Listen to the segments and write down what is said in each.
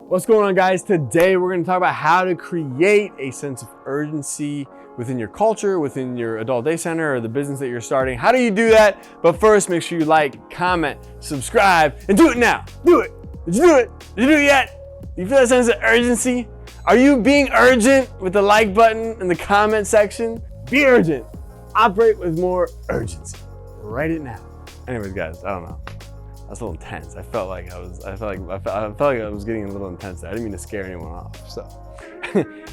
What's going on, guys? Today we're going to talk about how to create a sense of urgency within your culture, within your adult day center or the business that you're starting. How do you do that? But first, make sure you like, comment, subscribe, and do it now. Do it. Did you do it? Did you do it yet? You feel that sense of urgency? Are you being urgent with the like button in the comment section? Be urgent. Operate with more urgency. Write it now. Anyways, guys, I don't know. That's a little intense. I felt like I was getting a little intense there. I didn't mean to scare anyone off. So,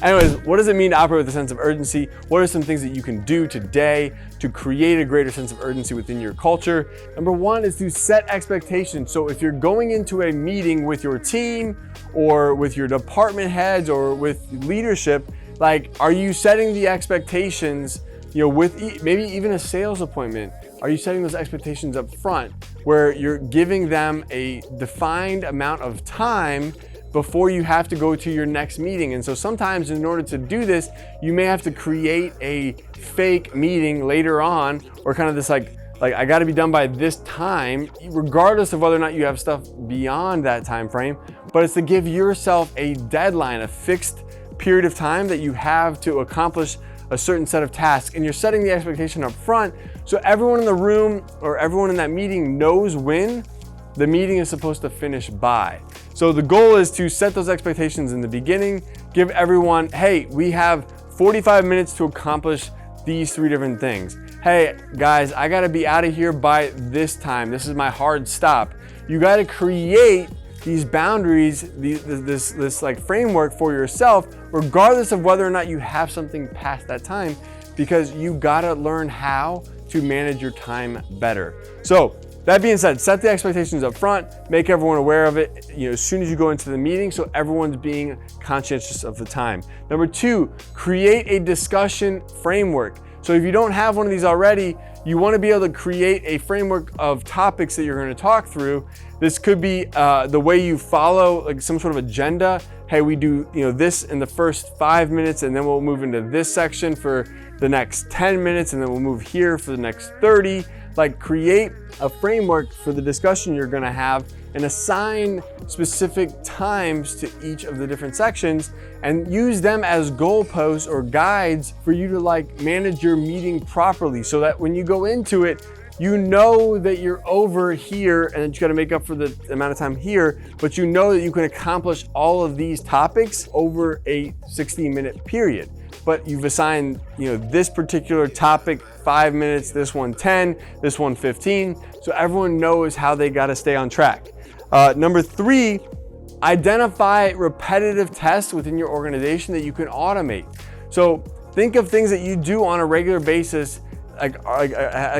anyways, what does it mean to operate with a sense of urgency? What are some things that you can do today to create a greater sense of urgency within your culture? Number one is to set expectations. So if you're going into a meeting with your team or with your department heads or with leadership, like, are you setting the expectations, with maybe even a sales appointment? Are you setting those expectations up front where you're giving them a defined amount of time before you have to go to your next meeting? And so sometimes in order to do this, you may have to create a fake meeting later on, or kind of this like I got to be done by this time, regardless of whether or not you have stuff beyond that time frame. But it's to give yourself a deadline, a fixed period of time that you have to accomplish a certain set of tasks, and you're setting the expectation up front so everyone in the room or everyone in that meeting knows when the meeting is supposed to finish by. So the goal is to set those expectations in the beginning, give everyone, hey, we have 45 minutes to accomplish these 3 different things. Hey guys, I gotta be out of here by this time. This is my hard stop. You gotta create these boundaries, this like framework for yourself, regardless of whether or not you have something past that time, because you gotta learn how to manage your time better. So that being said, set the expectations up front, make everyone aware of it, as soon as you go into the meeting, so everyone's being conscientious of the time. Number 2, create a discussion framework. So if you don't have one of these already, you want to be able to create a framework of topics that you're going to talk through. This could be the way you follow, like some sort of agenda. Hey, we do this in the first 5 minutes, and then we'll move into this section for the next 10 minutes, and then we'll move here for the next 30. Like, create a framework for the discussion you're going to have and assign specific times to each of the different sections and use them as goalposts or guides for you to manage your meeting properly, so that when you go into it, you know that you're over here and you got to make up for the amount of time here, but you know that you can accomplish all of these topics over a 60-minute period. But you've assigned, this particular topic 5 minutes, this one 10, this one 15, so everyone knows how they got to stay on track. Number 3, identify repetitive tests within your organization that you can automate. So think of things that you do on a regular basis. Like,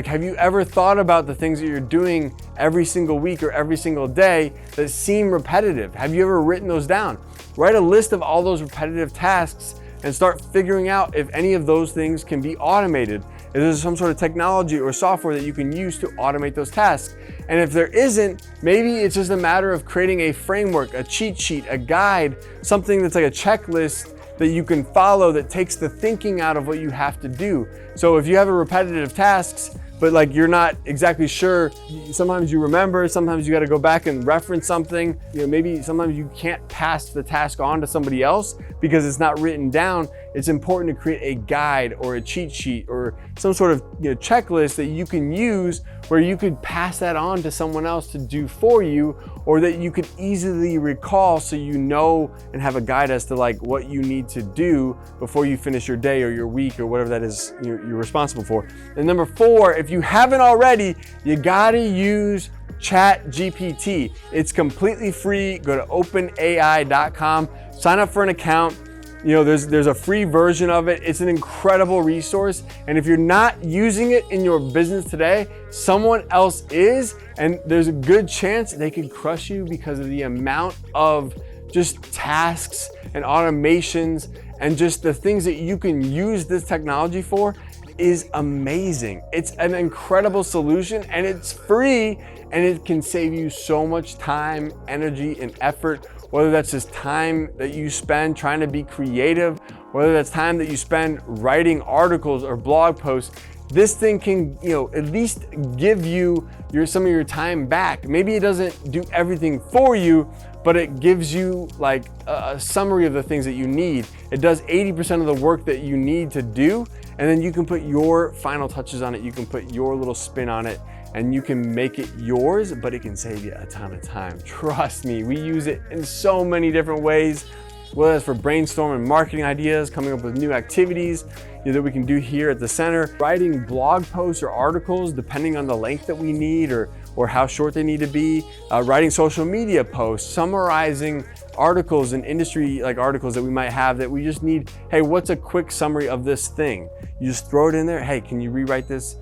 have you ever thought about the things that you're doing every single week or every single day that seem repetitive? Have you ever written those down? Write a list of all those repetitive tasks and start figuring out if any of those things can be automated. If there's some sort of technology or software that you can use to automate those tasks. And if there isn't, maybe it's just a matter of creating a framework, a cheat sheet, a guide, something that's like a checklist that you can follow that takes the thinking out of what you have to do. So if you have a repetitive tasks, but you're not exactly sure, sometimes you remember, sometimes you got to go back and reference something. Maybe sometimes you can't pass the task on to somebody else because it's not written down. It's important to create a guide or a cheat sheet or some sort of checklist that you can use where you could pass that on to someone else to do for you, or that you could easily recall, so and have a guide as to what you need to do before you finish your day or your week or whatever that is you're responsible for. And number 4, if you haven't already, you gotta use Chat GPT. It's completely free. Go to openai.com, sign up for an account. There's a free version of it. It's an incredible resource. And if you're not using it in your business today, someone else is, and there's a good chance they could crush you because of the amount of just tasks and automations and just the things that you can use this technology for is amazing. It's an incredible solution, and it's free, and it can save you so much time, energy, and effort, whether that's just time that you spend trying to be creative, whether that's time that you spend writing articles or blog posts. This thing can, at least give you some of your time back. Maybe it doesn't do everything for you, but it gives you like a summary of the things that you need. It does 80% of the work that you need to do, and then you can put your final touches on it. You can put your little spin on it, and you can make it yours, but it can save you a ton of time. Trust me, we use it in so many different ways, whether it's for brainstorming marketing ideas, coming up with new activities that we can do here at the center, writing blog posts or articles depending on the length that we need or how short they need to be, writing social media posts, summarizing articles and industry like articles that we might have that we just need, hey, what's a quick summary of this thing? You just throw it in there, hey, can you rewrite this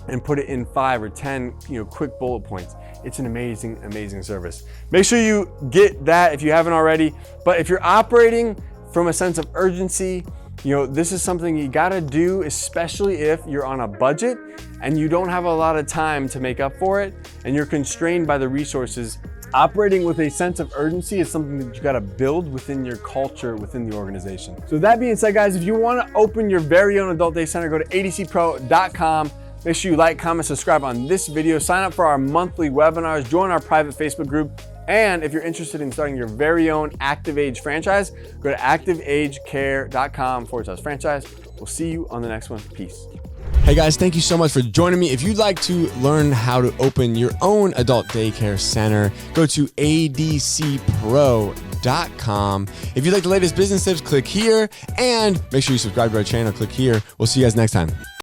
and put it in 5 or 10 quick bullet points. It's an amazing, amazing service. Make sure you get that if you haven't already. But if you're operating from a sense of urgency, this is something you gotta do, especially if you're on a budget and you don't have a lot of time to make up for it and you're constrained by the resources. Operating with a sense of urgency is something that you gotta build within your culture, within the organization. So that being said, guys, if you wanna open your very own adult day center, go to adcpro.com. Make sure you like, comment, subscribe on this video, sign up for our monthly webinars, join our private Facebook group, and if you're interested in starting your very own Active Age franchise, go to activeagecare.com/franchise. We'll see you on the next one. Peace. Hey guys, thank you so much for joining me. If you'd like to learn how to open your own adult daycare center, go to adcpro.com. If you'd like the latest business tips, click here, and make sure you subscribe to our channel, click here. We'll see you guys next time.